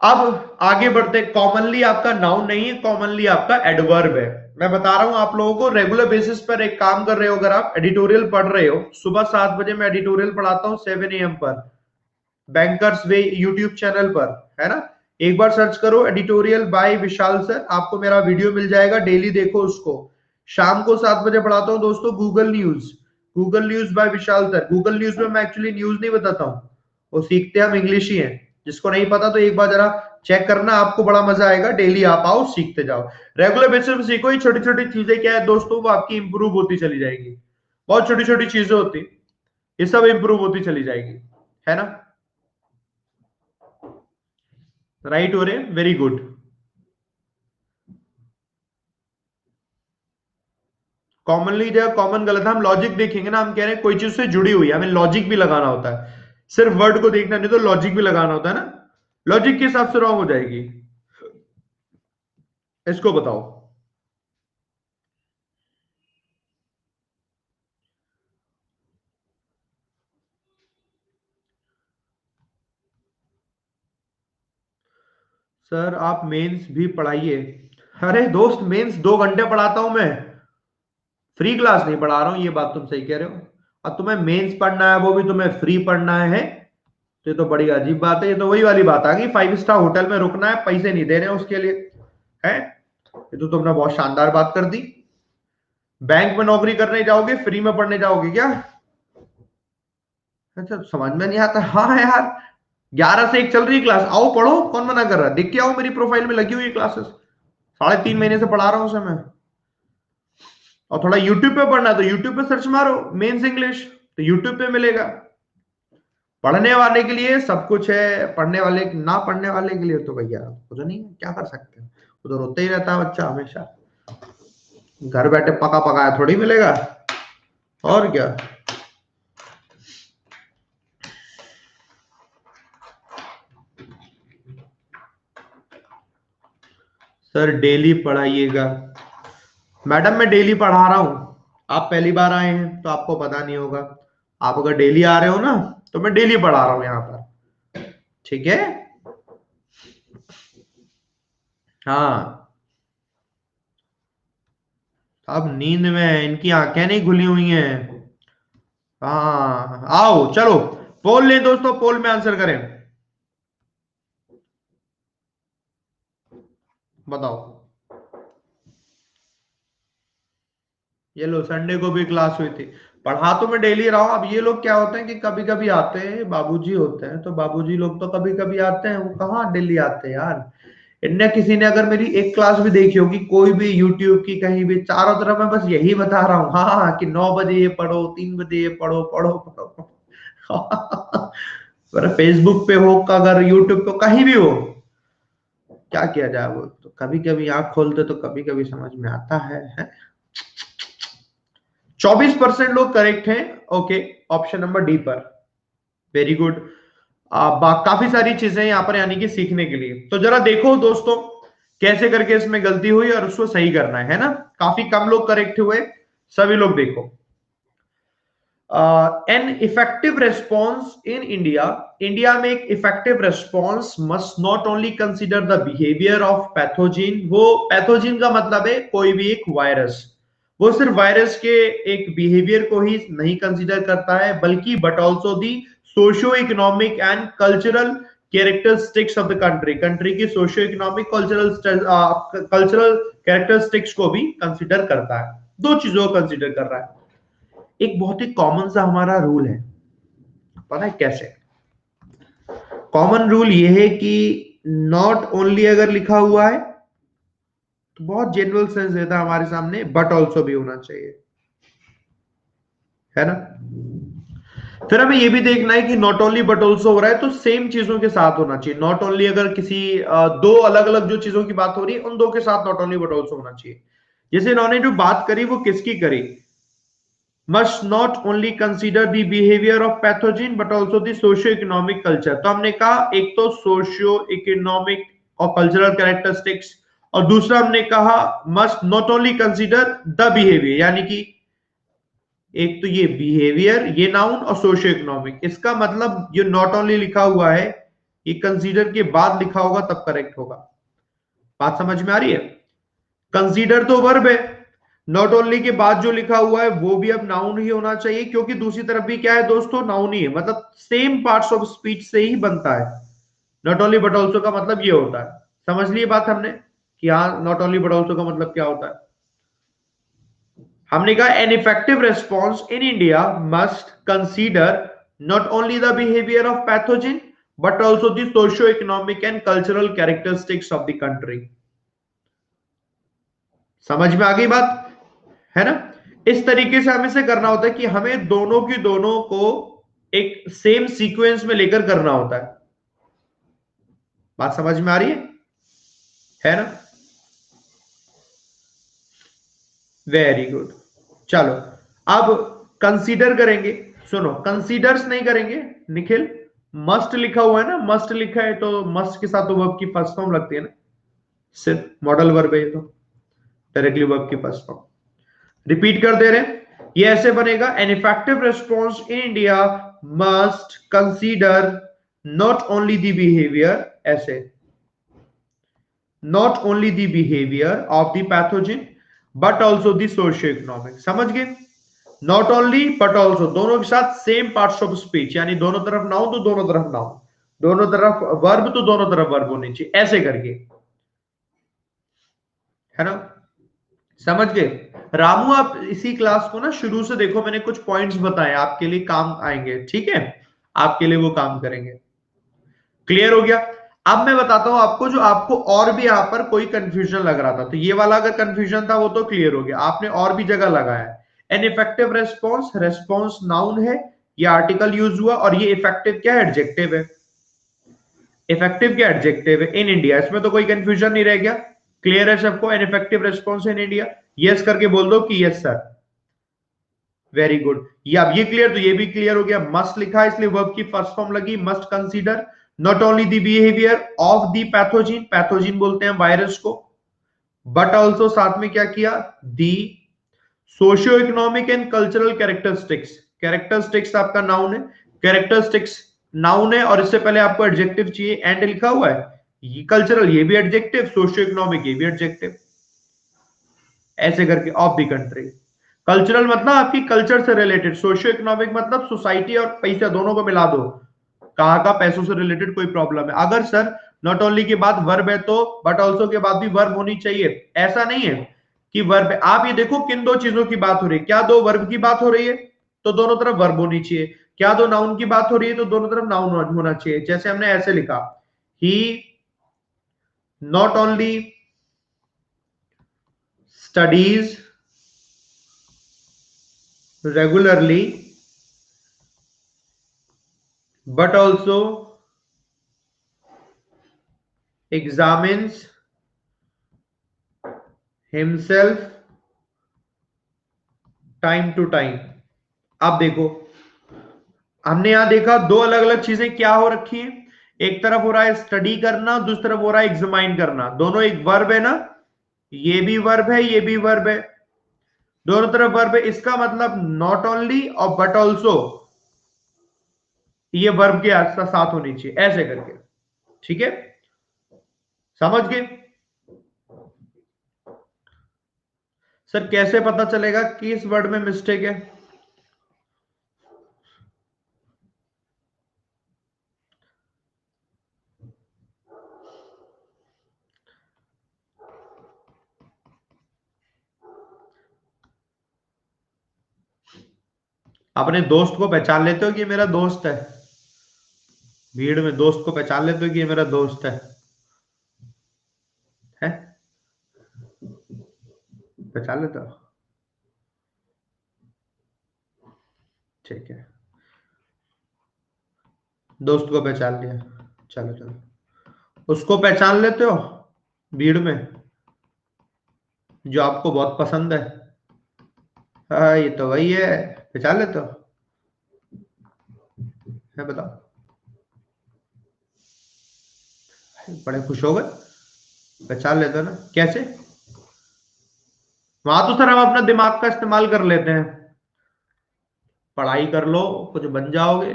अब आगे बढ़ते, कॉमनली आपका नाउन नहीं है, कॉमनली आपका एडवर्ब है। मैं बता रहा हूं आप लोगों को, रेगुलर बेसिस पर एक काम कर रहे हो, अगर आप एडिटोरियल पढ़ रहे हो, सुबह 7 बजे मैं एडिटोरियल पढ़ाता हूं 7 AM पर, बैंकर्स वे यूट्यूब चैनल पर, है ना? एक बार सर्च करो एडिटोरियल बाय विशाल सर, आपको मेरा वीडियो मिल जाएगा, डेली देखो उसको। शाम को 7 बजे पढ़ाता हूं दोस्तों Google news, Google news by Vishal sir. Google news में मैं एक्चुअली न्यूज नहीं बताता हूँ, वो सीखते हम इंग्लिश ही है। जिसको नहीं पता तो एक बार जरा चेक करना, आपको बड़ा मजा आएगा। डेली आप आओ, सीखते जाओ, रेगुलर बेसिस पे सीखो। ये छोटी छोटी चीजें क्या है दोस्तों, वो आपकी इंप्रूव होती चली जाएगी। बहुत छोटी छोटी चीजें होती, ये सब इंप्रूव होती चली जाएगी, है ना? राइट हो रहे, वेरी गुड। कॉमनली जगह कॉमन गलत है, हम लॉजिक देखेंगे ना, हम कह रहे हैं कोई चीज से जुड़ी हुई है, हमें लॉजिक भी लगाना होता है, सिर्फ वर्ड को देखना नहीं, तो लॉजिक भी लगाना होता है ना। लॉजिक के हिसाब से रॉन्ग हो जाएगी। इसको बताओ। सर आप मेंस भी पढ़ाइए। अरे दोस्त, मेंस 2 घंटे पढ़ाता हूं मैं, फ्री क्लास नहीं पढ़ा रहा हूं, ये बात तुम सही कह रहे हो। अब तुम्हें मेंस पढ़ना है, वो भी तुम्हें फ्री पढ़ना है, तो ये तो बड़ी अजीब बात है। ये तो वही वाली बात आ गई, 5 स्टार होटल में रुकना है, पैसे नहीं देने उसके लिए, है? ये तो तुमने बहुत शानदार बात कर दी। बैंक में नौकरी करने जाओगे, फ्री में पढ़ने जाओगे क्या? अच्छा, समझ में नहीं आता। हाँ यार, 11 से 1 चल रही है क्लास, आओ पढ़ो, कौन मना कर रहा है? देख के आओ, मेरी प्रोफाइल में लगी हुई है क्लासेस, 3.5 महीने से पढ़ा रहा हूं उसे मैं। और थोड़ा यूट्यूब पे पढ़ना है तो यूट्यूब पे सर्च मारो मेंस इंग्लिश, तो यूट्यूब पे मिलेगा। पढ़ने वाले के लिए सब कुछ है, पढ़ने वाले, ना पढ़ने वाले के लिए तो भैया कुछ नहीं है, क्या कर सकते हैं? वो तो रोते ही रहता है बच्चा हमेशा, घर बैठे पका पकाया थोड़ी मिलेगा, और क्या। सर डेली पढ़ाइएगा। मैडम मैं डेली पढ़ा रहा हूं, आप पहली बार आए हैं तो आपको पता नहीं होगा। आप अगर डेली आ रहे हो ना, तो मैं डेली पढ़ा रहा हूं यहाँ पर, ठीक है? हाँ, अब नींद में है, इनकी आंखें नहीं खुली हुई हैं। हाँ आओ चलो, पोल ले दोस्तों, पोल में आंसर करें, बताओ। ये लो, संडे को भी क्लास हुई थी, पढ़ा तो मैं डेली रहा हूं। अब ये लोग क्या होते हैं कि कभी कभी आते हैं, बाबूजी होते हैं, तो बाबूजी लोग तो कभी कभी आते हैं, वो कहाँ डेली आते हैं यार। इनने किसी ने अगर मेरी एक क्लास भी देखी होगी, कोई भी यूट्यूब की कहीं भी, चारों तरफ मैं बस यही बता रहा हूँ, हाँ कि 9 बजे ये पढ़ो, 3 बजे ये पढ़ो, पढ़ो पढ़ो। पर फेसबुक पे हो, अगर यूट्यूब पे कहीं भी हो, क्या किया जाए? वो तो कभी कभी आंख खोलते तो कभी कभी समझ में आता है? 24% लोग करेक्ट हैं। ओके, ऑप्शन नंबर डी पर, वेरी गुड। काफी सारी चीजें यहाँ पर यानी कि सीखने के लिए, तो जरा देखो दोस्तों कैसे करके इसमें गलती हुई और उसको सही करना है ना? काफी कम लोग करेक्ट हुए, सभी लोग देखो। N effective response in India, India में एक effective response must not only consider the behaviour of pathogen. वो पैथोजिन का मतलब है कोई भी एक वायरस, वो सिर्फ वायरस के एक बिहेवियर को ही नहीं कंसिडर करता है, बल्कि but also the socio economic and cultural characteristics of the country, country की सोशियो इकोनॉमिक कल्चरल कैरेक्टरिस्टिक्स को भी कंसिडर करता है। दो चीजों को कंसिडर कर रहा है। एक बहुत ही कॉमन सा हमारा रूल है, पता है कैसे? कॉमन रूल ये है कि नॉट ओनली अगर लिखा हुआ है तो बहुत जनरल सेंस देता है हमारे सामने, बट ऑल्सो भी होना चाहिए, है ना? फिर हमें ये भी देखना है कि नॉट ओनली बट ऑल्सो हो रहा है तो सेम चीजों के साथ होना चाहिए। नॉट ओनली अगर किसी दो अलग अलग जो चीजों की बात हो रही है, उन दो के साथ नॉट ओनली बट ऑल्सो होना चाहिए। जैसे इन्होंने जो बात करी वो किसकी करी? must not only consider the behavior of pathogen but also the socio-economic culture। तो हमने कहा एक तो सोशियो इकोनॉमिक और कल्चरल कैरेक्टरिस्टिक्स, और दूसरा हमने कहा must not only consider the behaviour, यानी कि एक तो ये बिहेवियर, ये नाउन, और सोशियो इकोनॉमिक। इसका मतलब जो नॉट ओनली लिखा हुआ है ये कंसीडर के बाद लिखा होगा तब करेक्ट होगा। बात समझ में आ रही है? कंसीडर तो वर्ब है, नॉट ओनली के बाद जो लिखा हुआ है वो भी अब नाउन ही होना चाहिए, क्योंकि दूसरी तरफ भी क्या है दोस्तों, नाउन ही है, मतलब सेम पार्ट्स ऑफ स्पीच से ही बनता है। नॉट ओनली बट ऑल्सो का मतलब ये होता है, समझ लिए बात हमने कि हाँ नॉट ओनली बट ऑल्सो का मतलब क्या होता है। हमने कहा N effective response in India must consider not only the behaviour of pathogen but also the socio economic and cultural characteristics of the country. समझ में आ गई बात, है ना? इस तरीके से हमें से करना होता है कि हमें दोनों की दोनों को एक सेम सीक्वेंस में लेकर करना होता है। बात समझ में आ रही है ना? Very good. चलो अब कंसीडर करेंगे। सुनो, कंसीडर्स नहीं करेंगे निखिल, मस्ट लिखा हुआ है ना, मस्ट लिखा है तो मस्ट के साथ तो वर्ब की फर्स्ट फॉर्म लगती है ना, सिर्फ मॉडल वर्ब है ये तो, डायरेक्टली वर्ब की फर्स्ट फॉर्म। रिपीट कर दे रहे हैं, ये ऐसे बनेगा an effective response in India must consider not only the behaviour, ऐसे not only the behaviour of the pathogen but also the socio economic. समझ गए? नॉट ओनली बट ऑल्सो, दोनों के साथ सेम पार्ट्स ऑफ स्पीच, यानी दोनों तरफ नाउन तो दोनों तरफ नाउन, दोनों तरफ वर्ब तो दोनों तरफ वर्ब होनी चाहिए, ऐसे करके, है ना? समझ गए? रामू आप इसी क्लास को ना शुरू से देखो, मैंने कुछ पॉइंट्स बताए आपके लिए काम आएंगे, ठीक है? आपके लिए वो काम करेंगे। क्लियर हो गया? अब मैं बताता हूं आपको, जो आपको और भी यहां पर कोई कंफ्यूजन लग रहा था, तो ये वाला अगर कंफ्यूजन था वो तो क्लियर हो गया, आपने और भी जगह लगाया है। N effective response, response noun है, ये आर्टिकल यूज हुआ, और ये इफेक्टिव क्या है, एडजेक्टिव है। इफेक्टिव क्या एडजेक्टिव है इन इंडिया, इसमें तो कोई कंफ्यूजन नहीं रह गया। क्लियर है सबको? N effective response in India, yes करके बोल दो कि यस सर। वेरी गुड, ये अब ये क्लियर, तो ये भी क्लियर हो गया। मस्ट लिखा है इसलिए वर्ब की फर्स्ट फॉर्म लगी, must consider not only the behaviour of the pathogen, pathogen बोलते हैं वायरस को, बट ऑल्सो साथ में क्या किया, the socio economic and cultural characteristics. Characteristics आपका नाउन है, कैरेक्टरिस्टिक्स नाउन है, और इससे पहले आपको एडजेक्टिव चाहिए, एंड लिखा हुआ है, ये कल्चरल ये भी एडजेक्टिव, सोशियो इकोनॉमिक ये भी एडजेक्टिव, ऐसे करके ऑफ द कंट्री। कल्चरल मतलब आपकी कल्चर से रिलेटेड, सोशियो इकोनॉमिक मतलब सोसाइटी और पैसा दोनों को मिला दो, कहाँ का पैसों से रिलेटेड कोई प्रॉब्लम है। अगर सर नॉट ओनली के बाद वर्ब है तो बट ऑल्सो के बाद भी वर्ब होनी चाहिए, ऐसा नहीं है कि वर्ब, आप ये देखो किन दो चीजों की बात हो रही है, क्या दो वर्ब की बात हो रही है तो दोनों तरफ वर्ब होनी चाहिए, क्या दो नाउन की बात हो रही है तो दोनों तरफ नाउन होना चाहिए। जैसे हमने ऐसे लिखा, he not only studies regularly but also examines himself time to time. अब देखो, हमने यहां देखा दो अलग अलग चीजें क्या हो रखी है, एक तरफ हो रहा है स्टडी करना, दूसरी तरफ हो रहा है एग्जामाइन करना, दोनों एक वर्ब है ना, ये भी वर्ब है ये भी वर्ब है, दोनों तरफ वर्ब है, इसका मतलब नॉट ओनली और बट ऑल्सो ये वर्ब के साथ होनी चाहिए, ऐसे करके, ठीक है? समझ गए? सर कैसे पता चलेगा कि इस वर्ड में मिस्टेक है? अपने दोस्त को पहचान लेते हो कि ये मेरा दोस्त है, भीड़ में दोस्त को पहचान लेते हो कि ये मेरा दोस्त है? पहचान लेते हो? ठीक है, दोस्त को पहचान लिया, चलो चलो। उसको पहचान लेते हो भीड़ में, जो आपको बहुत पसंद है? हाँ ये तो वही है, पहचान लेते हो, है? बताओ, बड़े खुश हो गए। पहचान लेते हो ना कैसे? वहां तो सर हम अपना दिमाग का इस्तेमाल कर लेते हैं, पढ़ाई कर लो कुछ बन जाओगे,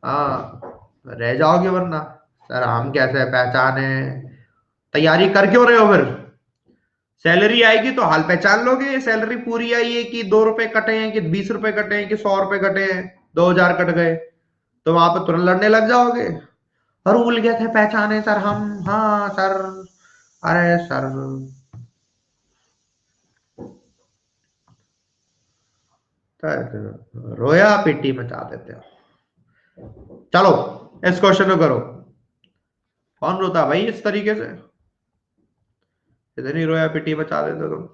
हाँ रह जाओगे वरना। सर हम कैसे पहचाने? तैयारी कर क्यों रहे हो फिर? सैलरी आएगी तो हाल पहचान लोगे, सैलरी पूरी आई है कि 2 रुपए कटे हैं कि 20 रुपए कटे हैं कि 100 रुपए कटे हैं, 2,000 कट गए, तो वहां पे तुरंत लड़ने लग जाओगे। और भूल गए थे पहचाने सर हम, हाँ सर, अरे सर, सर रोया पिट्टी मचा देते हो। चलो इस क्वेश्चन को करो। कौन रोता भाई इस तरीके से? इतनी रोया पिट्टी मचा देते हो तुम।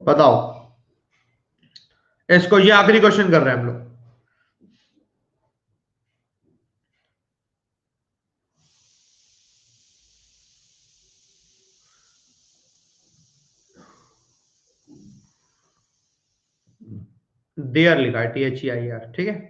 बताओ, इसको ये आखिरी क्वेश्चन कर रहे हैं हम लोग। देयर लिखा है, THEIR, ठीक है।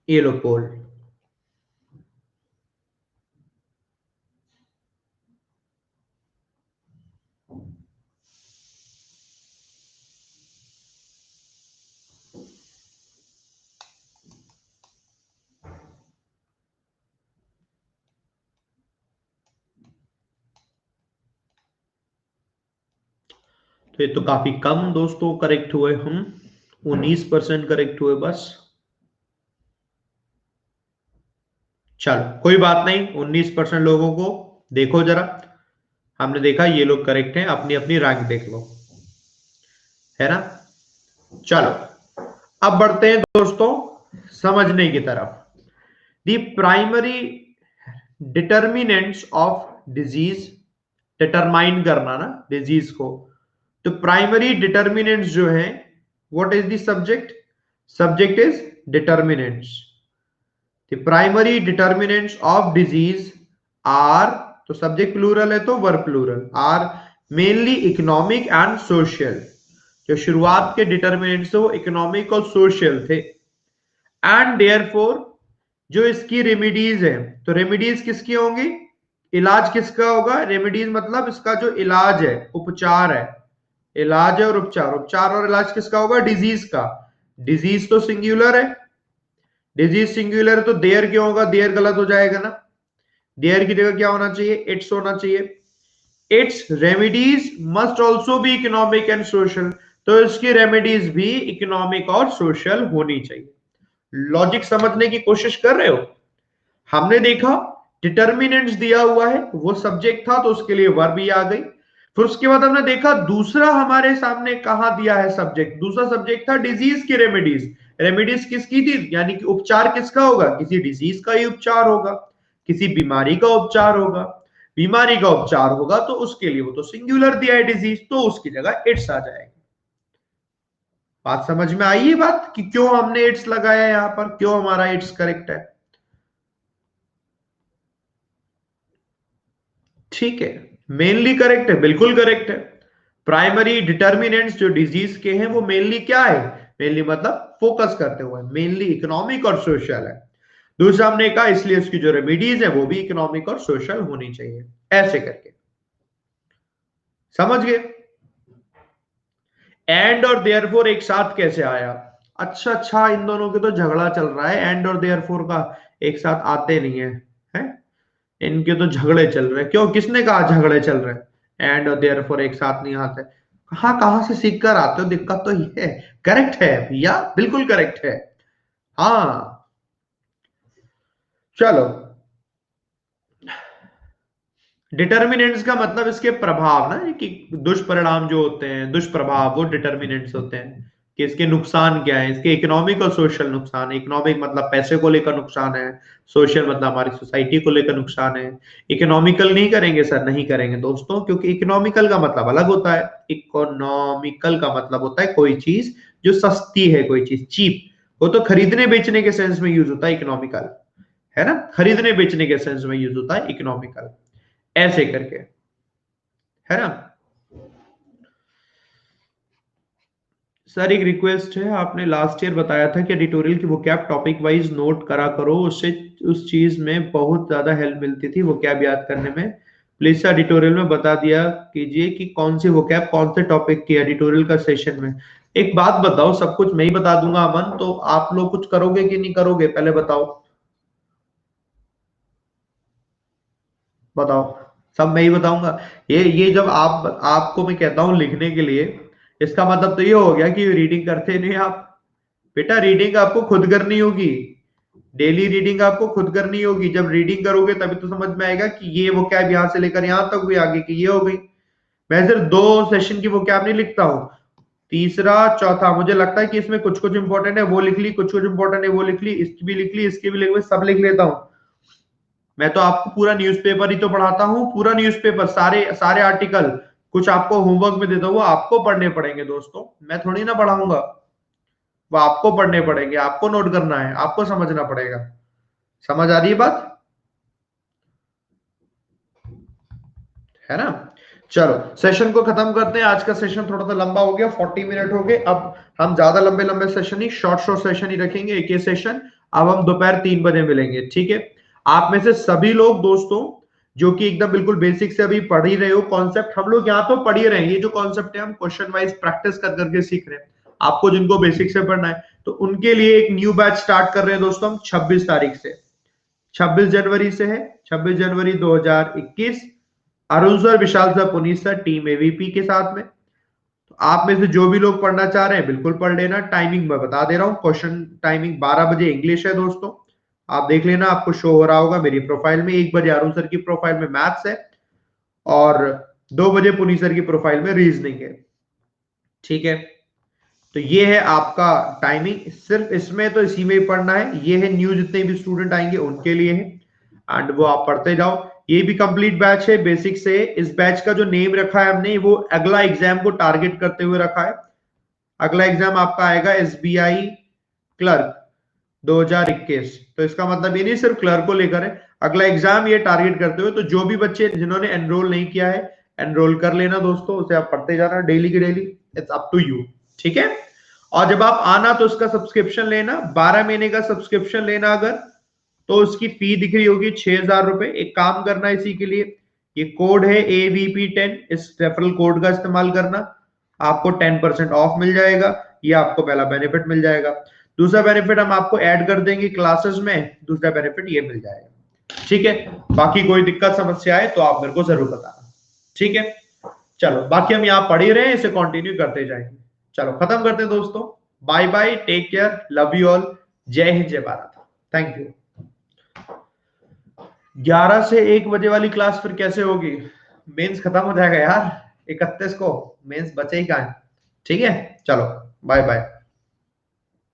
ये लो पोल। तो ये तो काफी कम दोस्तों करेक्ट हुए हम, 19% करेक्ट हुए बस। चलो कोई बात नहीं, 19% लोगों को देखो जरा, हमने देखा ये लोग करेक्ट हैं, अपनी अपनी रैंक देख लो, है ना। चलो अब बढ़ते हैं दोस्तों समझने की तरफ। The primary determinants of disease, determine करना ना डिजीज को, तो प्राइमरी डिटर्मिनेंट्स जो है, what is the subject? Subject is determinants. The primary determinants of disease are, तो सब्जेक्ट प्लूरल है तो verb plural, are mainly economic and social. जो शुरुआत के डिटर्मिनेंट्स थे वो इकोनॉमिक और सोशल थे। एंड देयरफॉर जो इसकी रेमिडीज है, तो रेमिडीज किसकी होंगी? इलाज किसका होगा? रेमिडीज मतलब इसका जो इलाज है, उपचार है, इलाज है और उपचार, उपचार और इलाज किसका होगा? डिजीज का। डिजीज तो सिंगुलर है, डिजीज सिंगुलर है तो देयर क्यों होगा? देयर गलत हो जाएगा ना, देयर की जगह क्या होना चाहिए? इट्स होना चाहिए। It's remedies must also be economic and social, तो इसकी रेमिडीज भी इकोनॉमिक और सोशल होनी चाहिए। लॉजिक समझने की कोशिश कर रहे हो? हमने देखा डिटर्मिनेंट्स दिया हुआ है, वो सब्जेक्ट था तो उसके लिए वर्ब ही आ गई। फिर उसके बाद हमने देखा दूसरा हमारे सामने कहां दिया है सब्जेक्ट, दूसरा सब्जेक्ट था डिजीज की रेमेडीज। रेमेडीज किसकी थी? यानी कि उपचार किसका होगा? किसी डिजीज का ही उपचार होगा, किसी बीमारी का उपचार होगा। बीमारी का उपचार होगा तो उसके लिए वो तो सिंगुलर दिया है डिजीज, तो उसकी जगह इट्स आ जाएगा। बात समझ में आई है बात कि क्यों हमने इट्स लगाया यहां पर, क्यों हमारा इट्स करेक्ट है? ठीक है, मेनली करेक्ट है, बिल्कुल करेक्ट है। प्राइमरी डिटर्मिनेंट्स जो डिजीज के हैं वो मेनली क्या है? मेनली मतलब फोकस करते हुए मेनली इकोनॉमिक और सोशल है। दूसरा हमने कहा इसलिए उसकी जो रेमिडीज है वो भी इकोनॉमिक और सोशल होनी चाहिए, ऐसे करके। समझ गए? एंड और देयरफॉर एक साथ कैसे आया? अच्छा अच्छा, इन दोनों के तो झगड़ा चल रहा है, एंड और देयरफॉर का एक साथ आते नहीं है, है? इनके तो झगड़े चल रहे हैं। क्यों, किसने कहा झगड़े चल रहे हैं? एंड और देयरफॉर एक साथ नहीं आते। कहां कहां से सीख कर आते हो? दिक्कत तो ये है। करेक्ट है भैया, बिल्कुल करेक्ट है। हाँ चलो डिटर्मिनेंट्स का मतलब इसके प्रभाव ना, कि दुष्परिणाम जो होते हैं, दुष्प्रभाव, वो डिटर्मिनेंट्स होते हैं कि इसके नुकसान क्या है। इसके इकोनॉमिक और सोशल नुकसान है। इकोनॉमिक मतलब पैसे को लेकर नुकसान है, सोशल मतलब हमारी सोसाइटी को लेकर नुकसान है। इकोनॉमिकल नहीं करेंगे सर, नहीं करेंगे दोस्तों, क्योंकि इकोनॉमिकल का मतलब अलग होता है। इकोनॉमिकल का मतलब होता है कोई चीज जो सस्ती है, कोई चीज चीप। वो तो खरीदने बेचने के सेंस में यूज होता है इकोनॉमिकल, है ना, खरीदने बेचने के सेंस में यूज होता है इकोनॉमिकल, ऐसे करके, है ना। सर एक रिक्वेस्ट है, आपने लास्ट ईयर बताया था कि एडिटोरियल की वोकैब टॉपिक वाइज नोट करा करो, उससे उस चीज में बहुत ज्यादा हेल्प मिलती थी वोकैब याद करने में। प्लीज सर एडिटोरियल में बता दिया कीजिए कि कौन सी वोकैब कौन से टॉपिक की एडिटोरियल का सेशन में। एक बात बताओ, सब कुछ मैं ही बता दूंगा अमन, तो आप लोग कुछ करोगे कि नहीं करोगे, पहले बताओ। बताओ। सब मैं ही बताऊंगा। ये जब आपको मैं कहता हूं लिखने के लिए, इसका मतलब तो ये हो गया कि रीडिंग करते नहीं आप। बेटा रीडिंग आपको खुद करनी होगी, डेली रीडिंग आपको खुद करनी होगी। जब रीडिंग करोगे तभी तो समझ में आएगा कि ये वो कैब यहां से लेकर यहां तक हुई, आगे की ये हो गई। मैं सिर्फ 2 सेशन की वो कैब नहीं लिखता हूँ, तीसरा चौथा मुझे लगता है कि इसमें कुछ कुछ इंपॉर्टेंट है वो लिख ली, कुछ कुछ इंपॉर्टेंट है वो लिख ली, इसकी भी लिख ली, इसकी भी लिख ली, सब लिख लेता हूँ। मैं तो आपको पूरा न्यूज़पेपर ही तो पढ़ाता हूँ, पूरा न्यूज़पेपर, सारे सारे आर्टिकल। कुछ आपको होमवर्क में देता हूँ, वो आपको पढ़ने पड़ेंगे दोस्तों, मैं थोड़ी ना पढ़ाऊंगा। वो आपको पढ़ने पड़ेंगे, आपको नोट करना है, आपको समझना पड़ेगा। समझ आ रही है बात, है ना। चलो सेशन को खत्म करते हैं। आज का सेशन थोड़ा सा लंबा हो गया, 40 मिनट हो गए। अब हम ज्यादा लंबे लंबे सेशन ही, शॉर्ट शॉर्ट सेशन ही रखेंगे, एक ही सेशन। अब हम दोपहर 3 बजे मिलेंगे, ठीक है। आप में से सभी लोग दोस्तों जो कि एकदम बिल्कुल बेसिक से अभी पढ़ ही रहे हो कॉन्सेप्ट, हम लोग यहाँ तो पढ़ ही रहे हैं, ये जो कॉन्सेप्ट है हम क्वेश्चन वाइज प्रैक्टिस कर करके सीख रहे हैं। आपको जिनको बेसिक से पढ़ना है तो उनके लिए एक न्यू बैच स्टार्ट कर रहे हैं दोस्तों हम 26 तारीख से। 26 जनवरी से है, 26 जनवरी 2021। Arun sir, Vishal sir, Puneet sir, team ABP के साथ में। तो आप में से जो भी लोग पढ़ना चाह रहे हैं बिल्कुल पढ़ लेना। टाइमिंग मैं बता दे रहा हूँ, क्वेश्चन टाइमिंग 12 बजे इंग्लिश है दोस्तों, आप देख लेना, आपको शो हो रहा होगा मेरी प्रोफाइल में। 1 बजे अरुण सर की प्रोफाइल में मैथ्स है, और 2 बजे पुनीत सर की प्रोफाइल में रीजनिंग है, ठीक है। तो ये है आपका टाइमिंग, सिर्फ इसमें तो इसी में ही पढ़ना है। ये है न्यू जितने भी स्टूडेंट आएंगे उनके लिए है, एंड वो आप पढ़ते जाओ। ये भी कंप्लीट बैच है बेसिक से। इस बैच का जो नेम रखा है हमने, वो अगला एग्जाम को टारगेट करते हुए रखा है। अगला एग्जाम आपका आएगा एसबीआई क्लर्क 2021। तो इसका मतलब ये नहीं सिर्फ क्लर्क को लेकर है, अगला एग्जाम ये टारगेट करते हुए। तो जो भी बच्चे जिन्होंने एनरोल नहीं किया है, एनरोल कर लेना दोस्तों, उसे आप पढ़ते जाना डेली की daily, it's up to you, ठीक है। और जब आप आना तो उसका सब्सक्रिप्शन लेना, 12 महीने का सब्सक्रिप्शन लेना अगर, तो उसकी फी दिख रही होगी 6,000 रुपए। एक काम करना इसी के लिए, ये कोड है AVP10, इस रेफरल कोड का इस्तेमाल करना, आपको 10% ऑफ मिल जाएगा। ये आपको पहला बेनिफिट मिल जाएगा। दूसरा बेनिफिट हम आपको ऐड कर देंगे क्लासेस में, दूसरा बेनिफिट ये मिल जाएगा, ठीक है। बाकी कोई दिक्कत समस्या है तो आप मेरे को जरूर बताना, ठीक है। चलो बाकी हम यहाँ पढ़ ही रहे हैं, इसे कंटिन्यू करते जाएंगे। चलो खत्म करते हैं दोस्तों, bye bye, take care, love you all, जय हिंद, जय भारत, थैंक यू। 11 से 1 बजे वाली क्लास फिर कैसे होगी, मेंस खत्म हो जाएगा यार 31 को, मेंस बचे ही कहाँ है। ठीक है, चलो बाय बाय।